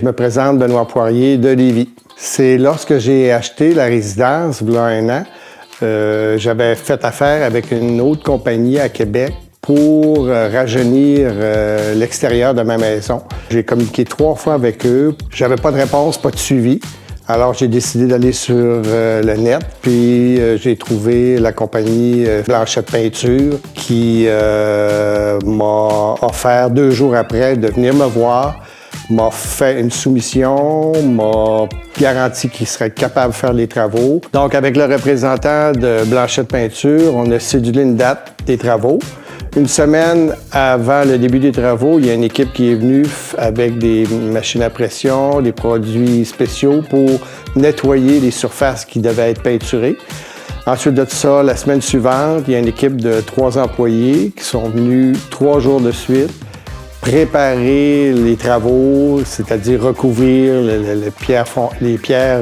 Je me présente Benoît Poirier de Lévis. C'est lorsque j'ai acheté la résidence, il y a 1 an, j'avais fait affaire avec une autre compagnie à Québec pour rajeunir l'extérieur de ma maison. J'ai communiqué 3 fois avec eux. J'avais pas de réponse, pas de suivi. Alors, j'ai décidé d'aller sur le net, puis j'ai trouvé la compagnie Blanchette Peinture qui m'a offert 2 jours après de venir me voir, m'a fait une soumission, m'a garanti qu'il serait capable de faire les travaux. Donc, avec le représentant de Blanchette Peinture, on a cédulé une date des travaux. Une semaine avant le début des travaux, il y a une équipe qui est venue avec des machines à pression, des produits spéciaux pour nettoyer les surfaces qui devaient être peinturées. Ensuite de ça, la semaine suivante, il y a une équipe de 3 employés qui sont venus 3 jours de suite préparer les travaux, c'est-à-dire recouvrir les pierres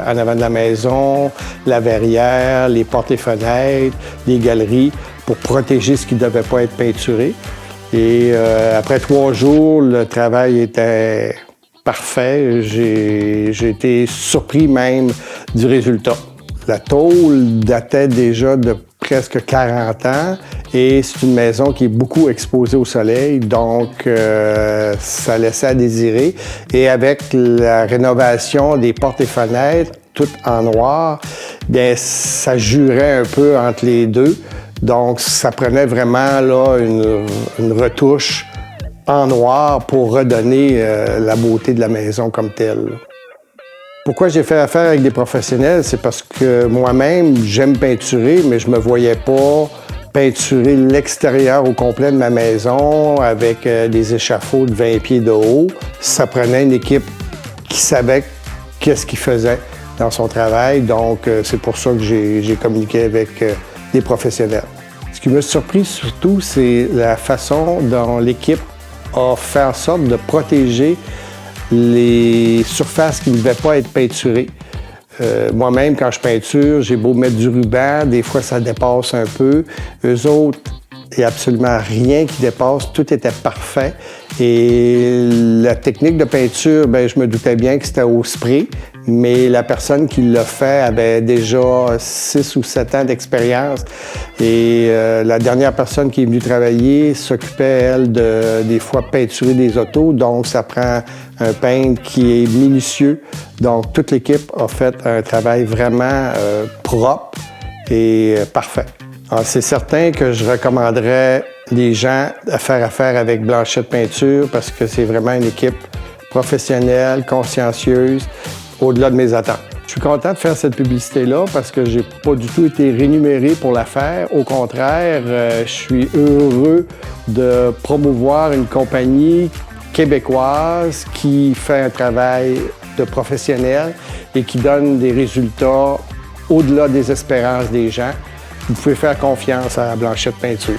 en avant de la maison, la verrière, les portes et fenêtres, les galeries, pour protéger ce qui ne devait pas être peinturé. Et après 3 jours, le travail était parfait. J'ai été surpris même du résultat. La tôle datait déjà de presque 40 ans et c'est une maison qui est beaucoup exposée au soleil, donc ça laissait à désirer. Et avec la rénovation des portes et fenêtres, toutes en noir, bien, ça jurait un peu entre les deux. Donc, ça prenait vraiment là, une retouche en noir pour redonner la beauté de la maison comme telle. Pourquoi j'ai fait affaire avec des professionnels? C'est parce que moi-même, j'aime peinturer, mais je me voyais pas peinturer l'extérieur au complet de ma maison avec des échafauds de 20 pieds de haut. Ça prenait une équipe qui savait qu'est-ce qu'il faisait dans son travail. Donc, c'est pour ça que j'ai communiqué avec des professionnels. Ce qui m'a surpris surtout, c'est la façon dont l'équipe a fait en sorte de protéger les surfaces qui ne devaient pas être peinturées. Moi-même, quand je peinture, j'ai beau mettre du ruban, des fois ça dépasse un peu. Eux autres, il n'y a absolument rien qui dépasse, tout était parfait. Et la technique de peinture, bien, je me doutais bien que c'était au spray, mais la personne qui l'a fait avait déjà 6 ou 7 ans d'expérience. Et la dernière personne qui est venue travailler s'occupait, elle, des fois peinturer des autos. Donc, ça prend un peintre qui est minutieux. Donc, toute l'équipe a fait un travail vraiment propre et parfait. Alors, c'est certain que je recommanderais les gens à faire affaire avec Blanchette Peinture parce que c'est vraiment une équipe professionnelle, consciencieuse, au-delà de mes attentes. Je suis content de faire cette publicité-là parce que j'ai pas du tout été rémunéré pour la faire. Au contraire, je suis heureux de promouvoir une compagnie québécoise qui fait un travail de professionnel et qui donne des résultats au-delà des espérances des gens. Vous pouvez faire confiance à Blanchette Peinture.